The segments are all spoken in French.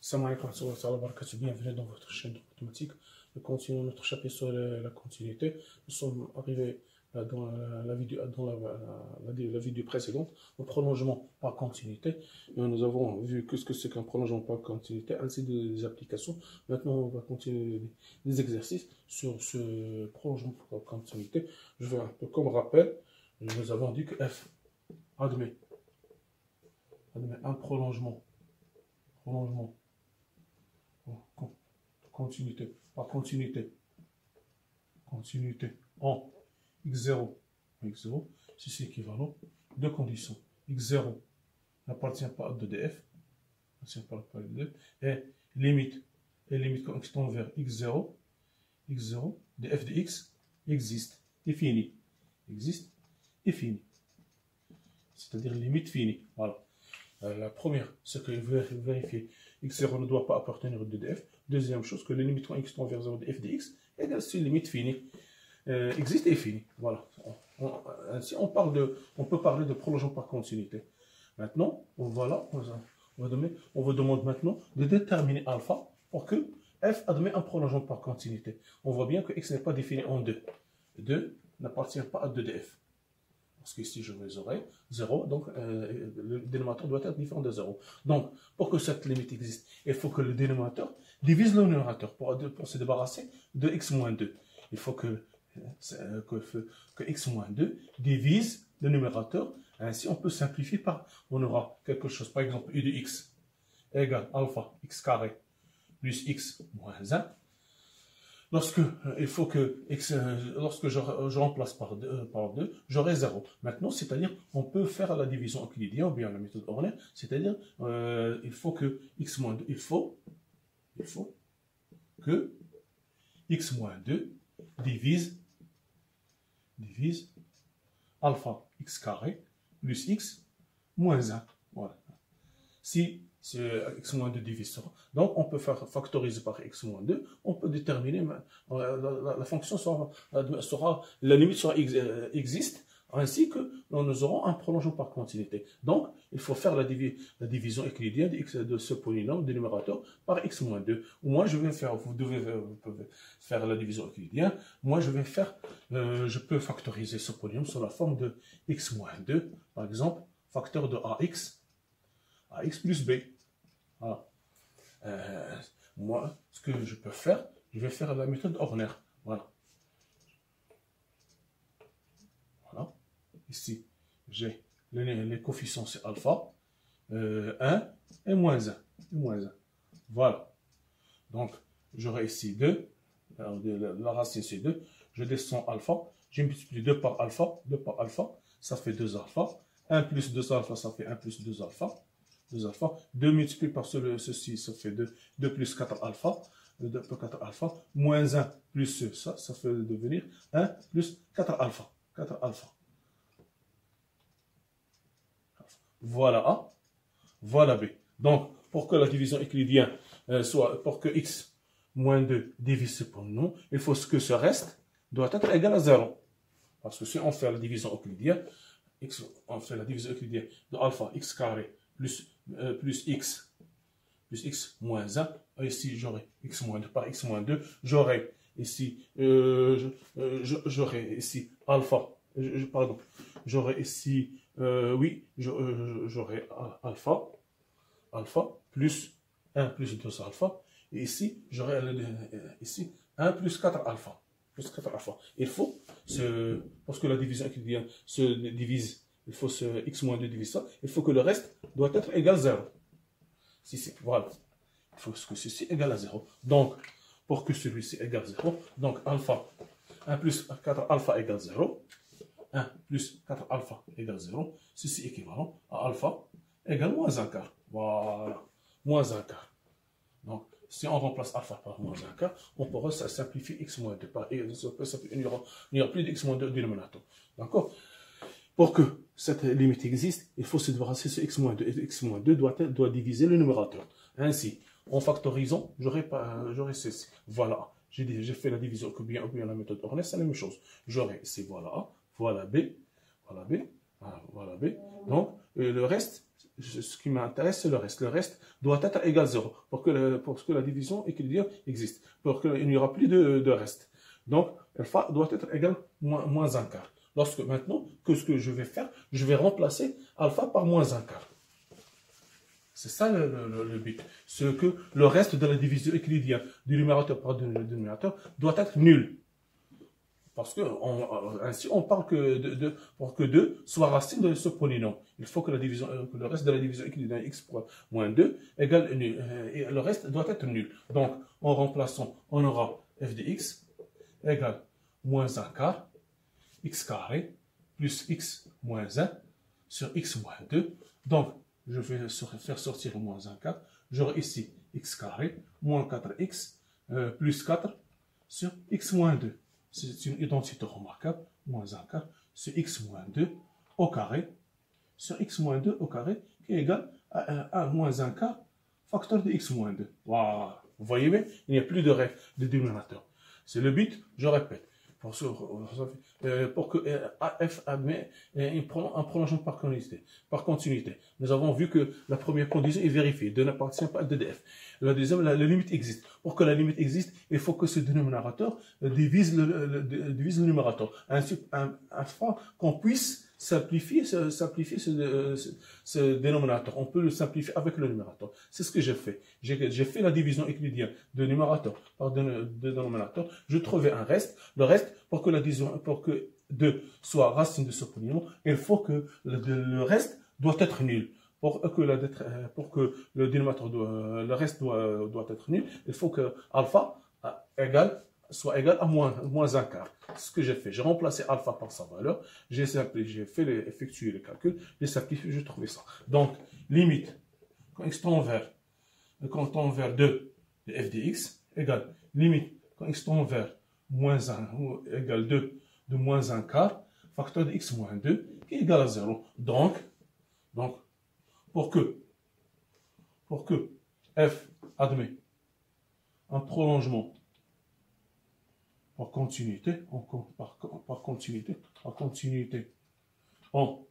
Salam alaikum wa rahmatullahi wa barakatuh. Bienvenue dans votre chaîne d'automatique. Nous continuons notre chapitre sur la continuité. Nous sommes arrivés dans la vidéo précédente au prolongement par continuité. Nous avons vu ce que c'est qu'un prolongement par continuité, ainsi des applications. Maintenant, on va continuer les exercices sur ce prolongement par continuité. Je vais un peu comme rappel. Nous avons dit que f admet un prolongement continuité en x0 si c'est équivalent, deux conditions. x0 n'appartient pas à 2df, et limite quand x tend vers x0 de f de x existe et fini. C'est-à-dire limite finie. Voilà. La première, c'est que vérifier x0 ne doit pas appartenir à 2df. Deuxième chose, que la limite quand x tend vers 0 de f de x égale si limite finie existe et finie. Voilà. Ainsi, on peut parler de prolongement par continuité. Maintenant, on va demander maintenant de déterminer alpha pour que f admet un prolongement par continuité. On voit bien que x n'est pas défini en 2. 2 n'appartient pas à 2df. Parce qu'ici, je les aurai 0, donc le dénominateur doit être différent de 0. Donc, pour que cette limite existe, il faut que le dénominateur divise le numérateur pour se débarrasser de x moins 2. Il faut que x moins 2 divise le numérateur. Ainsi, on peut simplifier on aura quelque chose, par exemple, u de x égale alpha x carré plus x moins 1. Lorsque je remplace par 2, j'aurai 0. Maintenant, c'est-à-dire, on peut faire la division euclidienne, ou bien la méthode Horner, c'est-à-dire, il faut que x moins 2, il faut que x moins 2 divise alpha x carré plus x moins 1. Voilà. Si x moins 2 divise ça. Donc, on peut faire factoriser par x moins 2. On peut déterminer, la fonction la limite existe, ainsi que nous aurons un prolongement par continuité. Donc, il faut faire la division euclidienne de ce polynôme de numérateur par x moins 2. Ou moi, je vais faire, vous pouvez faire la division euclidienne. Moi, je peux factoriser ce polynôme sous la forme de x moins 2, par exemple, facteur de ax plus b. Voilà. Moi, ce que je peux faire, je vais faire la méthode Horner. Voilà. Voilà. Ici, j'ai les coefficients, c'est alpha, 1 et moins 1. Voilà. Donc, j'aurai ici 2. La racine, c'est 2. Je descends alpha. Je multiplie 2 par alpha. Ça fait 2 alpha. 1 plus 2 alpha, ça fait 1 plus 2 alpha. 2 alpha, 2 multiplié par ceci, ça fait 2, 2 plus 4 alpha, 2 plus 4 alpha, moins 1 plus ça fait devenir 1 plus 4 alpha, Voilà A, voilà B. Donc, pour que la division euclidienne pour que x moins 2 divise ce polynôme, il faut que ce reste doit être égal à 0. Parce que si on fait la division euclidienne, de alpha x carré plus x moins 1. Ici, j'aurai x moins 2 par x moins 2. J'aurai ici, j'aurai ici alpha. J'aurai ici, j'aurai alpha plus 1 plus 2 alpha. Et ici, j'aurai ici 1 plus 4 alpha. Il faut, parce que la division euclidienne se divise, il faut x moins 2 divise ça, il faut que le reste doit être égal à 0. Voilà. Il faut que ceci égale à 0. Donc, pour que celui-ci égale à 0, donc alpha, 1 plus 4 alpha égale 0. 1 plus 4 alpha égale 0. Ceci est équivalent à alpha égale moins 1 quart. Voilà. Moins 1 quart. Donc, si on remplace alpha par moins 1 quart, on pourra simplifier x moins 2 par il n'y aura plus d'x moins 2 dénominateur. D'accord? Pour que cette limite existe, il faut se débarrasser de x moins 2. Et x moins 2 doit diviser le numérateur. Ainsi, en factorisant, j'aurai ceci. Voilà. J'ai fait la division ou bien la méthode Horner, c'est la même chose. J'aurai ici, voilà A, voilà B, voilà B, voilà B. Donc, le reste, ce qui m'intéresse, c'est le reste. Le reste doit être égal 0 pour que la division euclidienne existe, pour qu'il n'y aura plus de reste. Donc, alpha doit être égal moins un quart. Lorsque maintenant, ce que je vais faire, je vais remplacer alpha par moins un quart. C'est ça le but. C'est que le reste de la division euclidienne du numérateur par du dénominateur doit être nul. Parce que ainsi, on parle pour que 2 soit racine de ce polynôme. Il faut que le reste de la division euclidienne x moins 2 égale nul. Et le reste doit être nul. Donc, en remplaçant, on aura f de x égale moins un quart, x carré, plus x moins 1 sur x moins 2. Donc, je vais faire sortir moins un quart. J'aurai ici x carré, moins 4x, plus 4 sur x moins 2. C'est une identité remarquable, moins un quart sur x moins 2 au carré, sur x moins 2 au carré, qui est égal à moins un quart facteur de x moins 2. Voilà. Vous voyez bien, il n'y a plus de dénominateur. C'est le but, je répète. Pour que AF admet un prolongement par continuité. Nous avons vu que la première condition est vérifiée, 2 n'appartient pas à 2df. La deuxième, la limite existe. Pour que la limite existe, il faut que ce dénominateur divise le numérateur. Ainsi, afin qu'on puisse simplifier ce dénominateur. On peut le simplifier avec le numérateur. C'est ce que j'ai fait. J'ai fait la division euclidienne de numérateur par dénominateur. Je trouvais un reste. Le reste, pour que 2 soit racine de ce polynôme, il faut que le reste doit être nul. Pour que le dénominateur le reste doit être nul, il faut que alpha soit égal à moins un quart. C'est ce que j'ai fait. J'ai remplacé alpha par sa valeur. J'ai effectué les calculs. J'ai simplifié, j'ai trouvé ça. Donc, limite, quand x tend vers 2 de f de x, égale limite, quand x tend vers moins 1, ou égale 2 de moins un quart, facteur de x moins 2, qui est égal à 0. Donc pour que f admet un prolongement par continuité en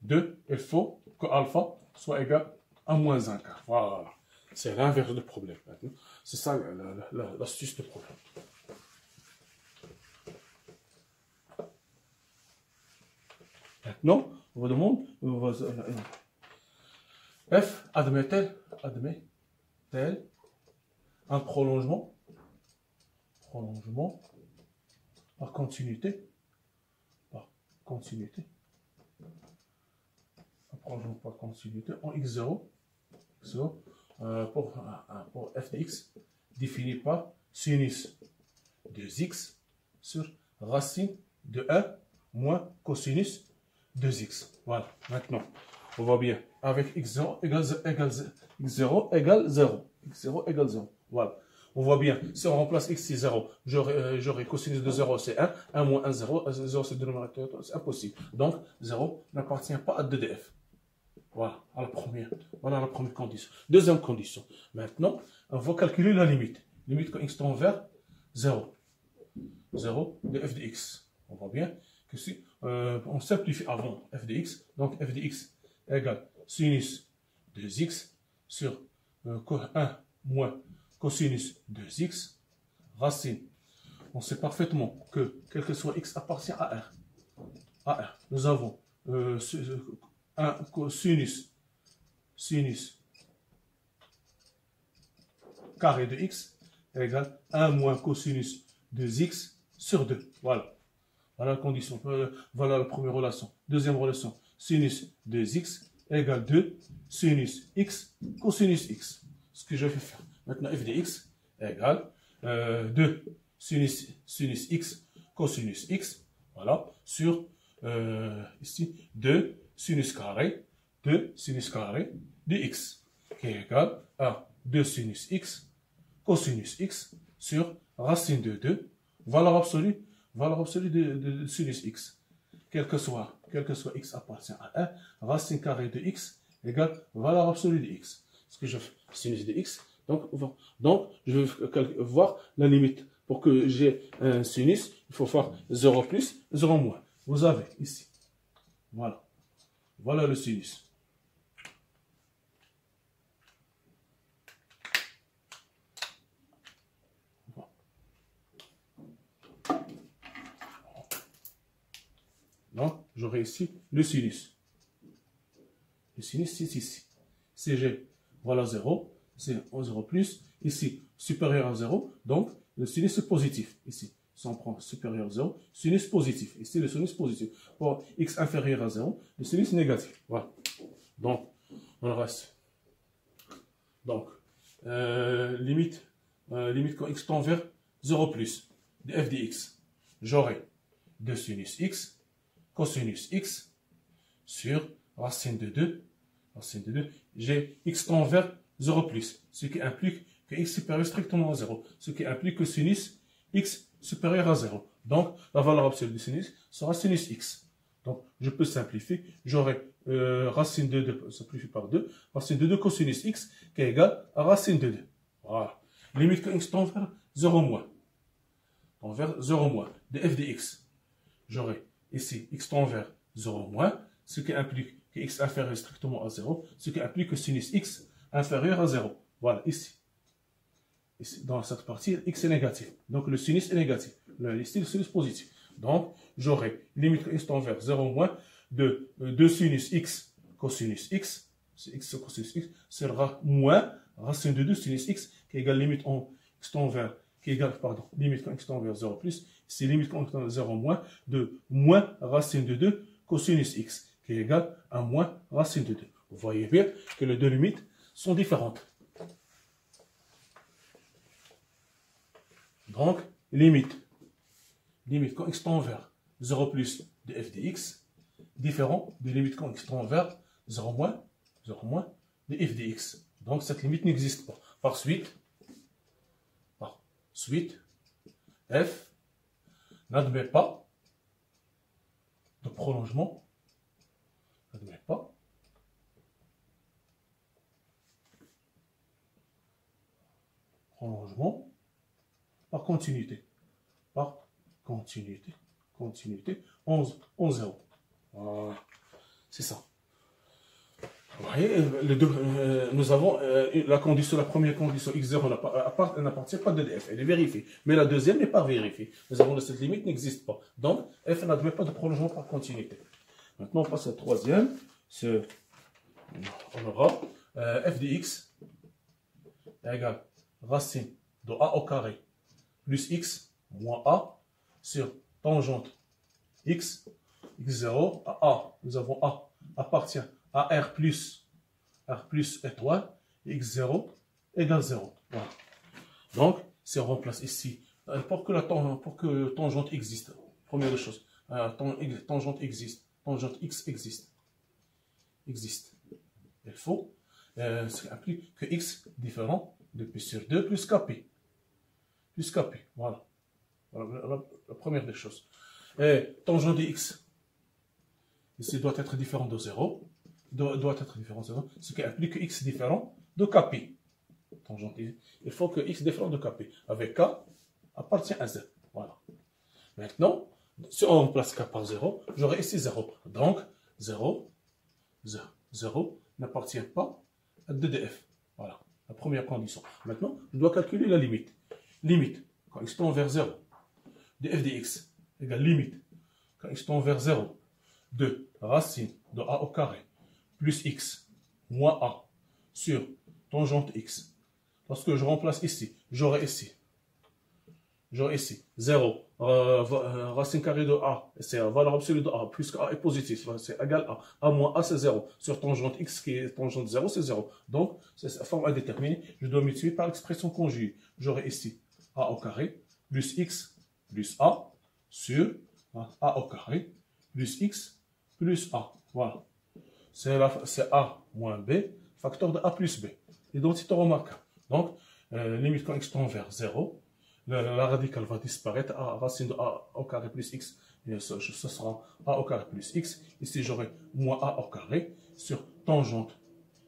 2, il faut que alpha soit égal à moins un quart. Voilà. C'est l'inverse du problème. C'est ça l'astuce du problème. Maintenant, on vous demande, f admet-elle un prolongement par continuité, un prolongement par continuité en x0, pour f de x défini par sinus de x sur racine de 1 moins cosinus de x. Voilà, maintenant, on voit bien, avec x0 égale 0. x0 égale 0. Voilà. On voit bien, si on remplace x, c'est 0, j'aurai cosinus de 0, c'est 1, 1 moins 1, 0, 0 c'est le dénominateur, c'est impossible. Donc, 0 n'appartient pas à 2df. Voilà, voilà la première condition. Deuxième condition. Maintenant, on va calculer la limite. Limite quand x tend vers 0. 0 de f de x. On voit bien que si on simplifie avant f de x, donc f de x égale sinus de x sur 1 moins cosinus de x, racine. On sait parfaitement que, quel que soit x, appartient à R. Nous avons un sinus carré de x égale 1 moins cosinus de x sur 2. Voilà. Voilà la condition. Voilà la première relation. Deuxième relation. Sinus de x égale 2 sinus x cosinus x. Ce que je vais faire. Maintenant, f de x égale 2 sinus x cosinus x. Voilà. Sur ici 2 sinus carré de x qui est égal à 2 sinus x cosinus x sur racine de 2, valeur absolue de sinus x. Quel que soit x appartient à 1, racine carrée de x égale valeur absolue de x. Ce que je fais, sinus de x. Donc, je vais voir la limite. Pour que j'ai un sinus, il faut faire 0 plus, 0 moins. Vous avez ici. Voilà. Voilà le sinus. Donc, j'aurai ici le sinus. Le sinus, c'est ici. CG, voilà 0. C'est 0 plus. Ici, supérieur à 0. Donc, le sinus est positif. Ici, si on prend supérieur à 0, sinus positif. Ici, le sinus positif. Pour x inférieur à 0, le sinus négatif. Voilà. Donc, on reste. Donc, limite quand x tend vers 0 plus de f de x, j'aurai 2 sinus x, cosinus x, sur racine de 2, j'ai x tend vers 0 plus, ce qui implique que x supérieur strictement à 0, ce qui implique que sinus x supérieur à 0. Donc, la valeur absolue du sinus sera sinus x. Donc, je peux simplifier, j'aurai racine de 2, simplifie par 2, racine de 2 cosinus x qui est égal à racine de 2. Voilà. Limite que x tend vers 0 moins. Tend vers 0 moins de f de x. J'aurai ici x tend vers 0 moins, ce qui implique que x inférieur strictement à 0, ce qui implique que sinus x inférieur à 0. Voilà, ici. Ici dans cette partie, x est négatif. Donc le sinus est négatif. Ici, le sinus positif. Donc, j'aurai limite que x tend vers 0 moins de 2 sinus x cosinus x, x cosinus x sera moins racine de 2 sinus x qui est égal limite en x tend vers, qui est égal, pardon, limite quand x tend vers 0 plus, c'est limite quand x tend vers 0 moins de moins racine de 2 cosinus x qui est égal à moins racine de 2. Vous voyez bien que les deux limites sont différentes. Donc, limite quand x tend vers 0 plus de f de x, différent de limite quand x tend vers 0 moins de f de x. Donc, cette limite n'existe pas. Par suite, f n'admet pas de prolongement, par continuité. 11, 0. Voilà. C'est ça. Vous voyez, nous avons la première condition, x0 n'appartient pas de f, elle est vérifiée. Mais la deuxième n'est pas vérifiée. Nous avons cette limite n'existe pas. Donc, f n'admet pas de prolongement par continuité. Maintenant, on passe à la troisième. On aura f de x égale racine de a au carré plus x moins a sur tangente x, x0 à a. Nous avons a appartient à r plus étoile, x0 égale 0. Voilà. Donc, si on remplace ici, pour que tangente existe, première chose, tangente existe, tangente x existe. Il faut, ça implique que x différent de p sur 2 plus kp. Voilà. Voilà la première des choses. Et tangente de x, ici doit être différent de 0. Ce qui implique que x est différent de kp. Tangente, il faut que x est différent de kp. Avec k appartient à z. Voilà. Maintenant, si on remplace k par 0, j'aurai ici 0. Donc, 0 n'appartient pas à 2df. Voilà, la première condition. Maintenant, je dois calculer la limite. Limite, quand x tend vers 0, de f de x égale limite, quand x tend vers 0, de racine de a au carré plus x moins a sur tangente x. Lorsque je remplace ici, j'aurai ici 0, racine carrée de a, c'est la valeur absolue de a, puisque a est positif, c'est égal à a moins a, c'est 0, sur tangente x qui est tangente 0, c'est 0. Donc, c'est sa forme indéterminée, je dois multiplier par l'expression conjuguée. J'aurai ici a au carré plus x plus a sur a au carré plus x plus a. Voilà. C'est a moins b, facteur de a plus b. Identité remarquable. Donc, limite quand x tend vers 0, la radicale va disparaître, à racine de a au carré plus x, ce sera a au carré plus x. Ici, j'aurai moins a au carré sur tangente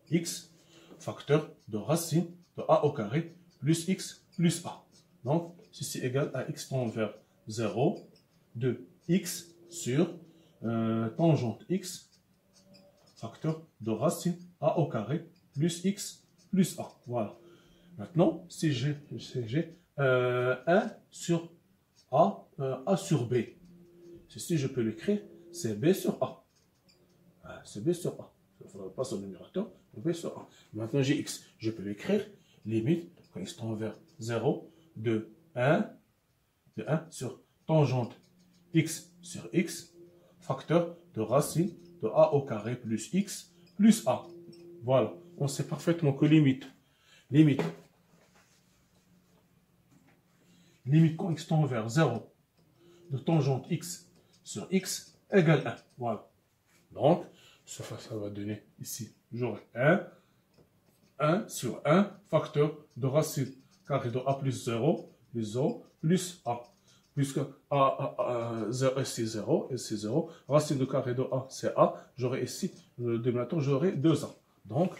x, facteur de racine de a au carré plus x plus a. Donc, ceci est égal à x tend vers 0 de x sur tangente x, facteur de racine a au carré plus x plus a. Voilà. Maintenant, si j'ai 1 sur a sur b, ceci je peux l'écrire c'est B sur A. C'est B sur A. Il ne faudra pas sur le numérateur, B sur A. Maintenant, j'ai X. Je peux écrire limite, quand X tend vers 0, de 1 sur tangente X sur X, facteur de racine de A au carré plus X plus A. Voilà. On sait parfaitement que limite quand X tend vers 0 de tangente X sur X égale 1. Voilà. Donc, ça va donner ici, j'aurai 1 sur 1 facteur de racine carré de A plus 0 plus A. Puisque A 0 c'est 0, et c'est 0, racine de carré de A c'est A, j'aurai ici, le dénominateur, j'aurai 2A. Donc,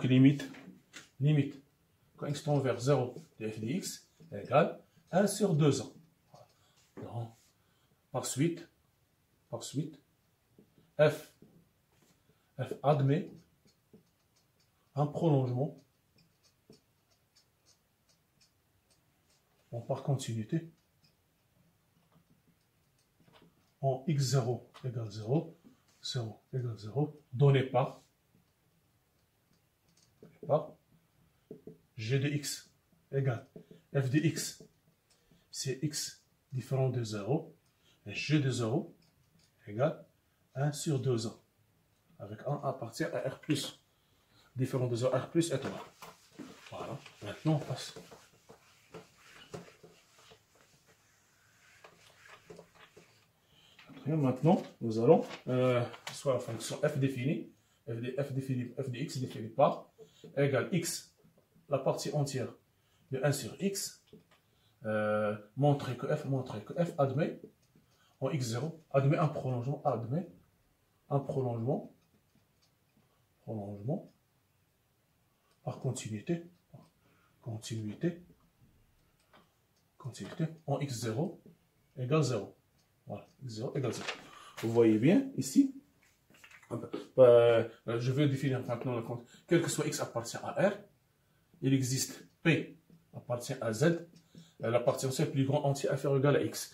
limite, quand x tend vers 0 de f de x égale 1 sur 2a. Donc, par suite, f admet un prolongement par continuité en x0 égale 0, 0 égale 0, donné par g de x égale f de x, c'est x différent de 0, et g de 0 égale 1 sur 2a, avec 1 appartient à r plus, différent de 0, r plus et 3. Voilà, maintenant on passe. Maintenant, nous allons soit la fonction f définie, f de x définie par égale x, la partie entière de 1 sur x, montrer que f admet en x0, admet un prolongement, par continuité en x0 égale 0. Voilà, x0 égale 0. Vous voyez bien ici, je vais définir maintenant le compte. Quel que soit x appartient à R, il existe P appartient à Z, la partie entière plus grand entier inférieur ou égal à x.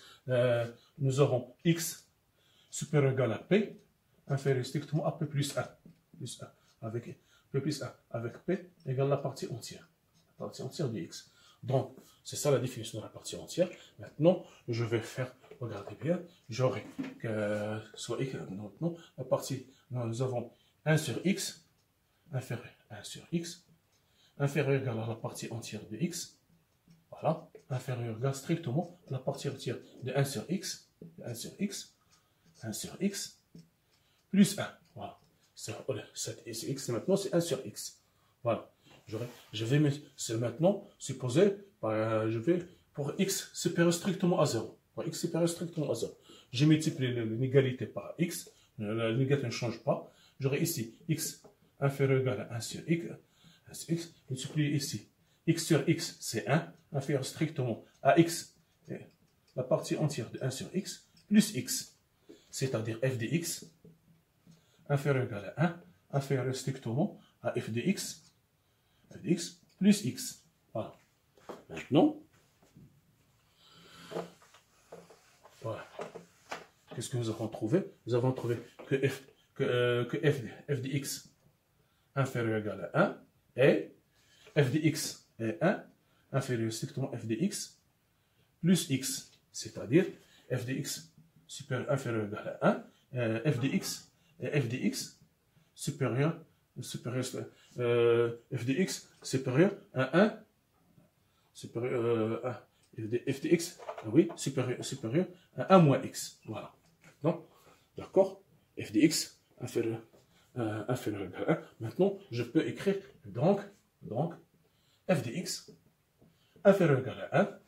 Nous aurons x supérieur ou égal à P, inférieur strictement à P plus 1, avec P plus 1, avec P égale la partie entière de x. Donc, c'est ça la définition de la partie entière. Maintenant, je vais faire, regardez bien, j'aurai que soit x, non, la partie, nous avons 1 sur x, inférieur à 1 sur x, inférieur égal à la partie entière de x, voilà, inférieur égal strictement à la partie entière de 1 sur x, plus 1, voilà. Cette x, maintenant c'est 1 sur x, voilà. Je vais maintenant supposer, je vais pour x supérieur strictement à 0. Pour x supérieur strictement à 0. Je multiplie l'inégalité par x, l'égalité ne change pas. J'aurai ici x inférieur ou égal à 1 sur x, multiplié ici. X sur x c'est 1, inférieur strictement à x, la partie entière de 1 sur x, plus x, c'est-à-dire f de x, inférieur ou égal à 1, inférieur strictement à f de x plus x. Voilà. Maintenant, voilà. Qu'est-ce que nous avons trouvé? Nous avons trouvé que f de x inférieur ou égal à 1 et f de x est 1 inférieur strictement f de x plus x. C'est-à-dire f de x supérieur inférieur ou égal à 1, f de x supérieur f de x supérieur à 1, f de x, oui, supérieur à 1 moins x. Voilà. Donc, d'accord, f de x inférieur à 1. Maintenant, je peux écrire donc f de x inférieur ou égal à 1,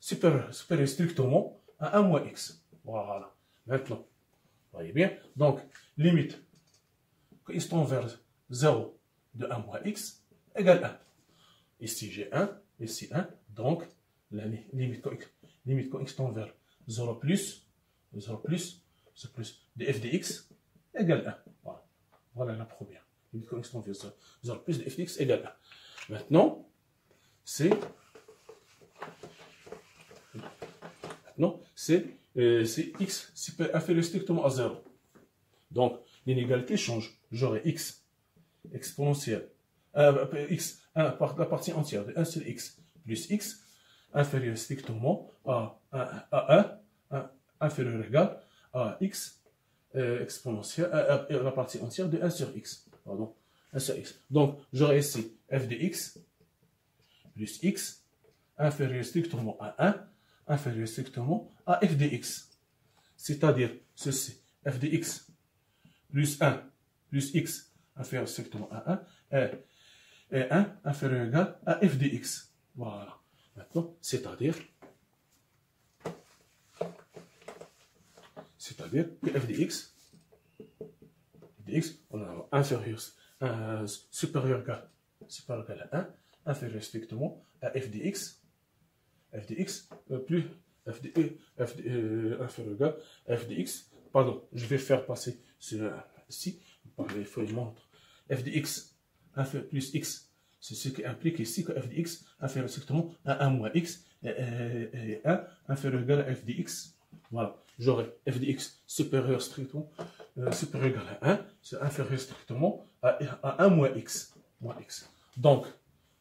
supérieur strictement à 1 moins x. Voilà. Maintenant, vous voyez bien, donc, limite, quand x tend vers 0 de 1 moins x égale 1. Ici j'ai 1, ici 1, donc la limite quand x tend vers 0 plus de f de x égale 1. Voilà, voilà la première. Limite quand x tend vers 0 plus de f de x égale 1. Maintenant, c'est Maintenant, c'est x inférieur strictement à 0. Donc, l'inégalité change. J'aurai x exponentielle, x, la partie entière de 1 sur x plus x inférieur strictement à 1 inférieur égal à x exponentielle, la partie entière de 1 sur x. Pardon, 1 sur x. Donc, j'aurai ici f de x plus x inférieur strictement à 1 inférieur strictement à f de x. C'est-à-dire, ceci, f de x plus 1 plus x inférieur strictement à 1 et 1 inférieur égal à f de x. Voilà. Maintenant, c'est-à-dire que f de x, on a inférieur, supérieur égal à 1, inférieur strictement à f de x plus f de inférieur égal à f de x. Pardon, je vais faire passer ici par les feuilles montres. F de x plus x, c'est ce qui implique ici que f de x inférieur strictement à 1 moins x et 1 inférieur égal à f de x. Voilà, j'aurai f de x supérieur strictement supérieur égal à 1, c'est inférieur strictement à 1 moins x. Donc,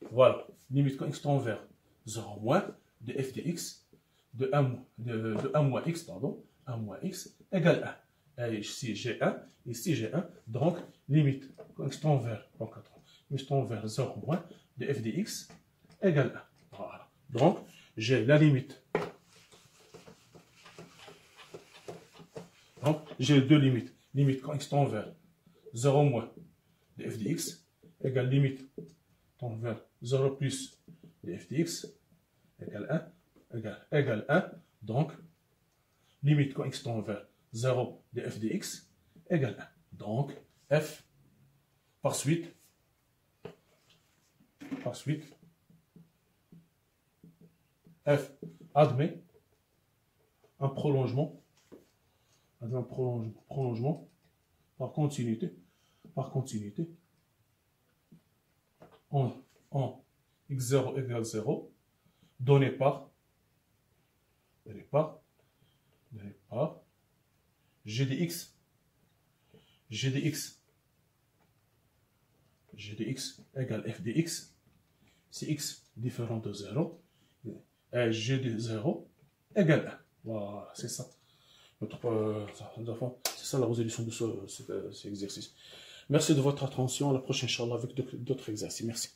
voilà, limite quand x tend vers 0 moins de f de x de 1 moins x, pardon, 1 moins x égale 1. Et ici j'ai 1, ici j'ai 1, donc limite quand x tend vers 0 moins de f de x égale 1. Voilà. Donc, j'ai la limite. Donc, j'ai deux limites. Limite quand x tend vers 0 moins de f de x égale limite tend vers 0 plus de f de x égale 1. Donc, limite quand x tend vers 0 de f de x égale 1. Donc, f par suite, f admet un prolongement par continuité en x0 égale 0 donné par g de x égale f de x, si x différent de 0, et g de 0 égale 1. Voilà, c'est ça. C'est ça la résolution de cet exercice. Merci de votre attention. À la prochaine, Inch'Allah, avec d'autres exercices. Merci.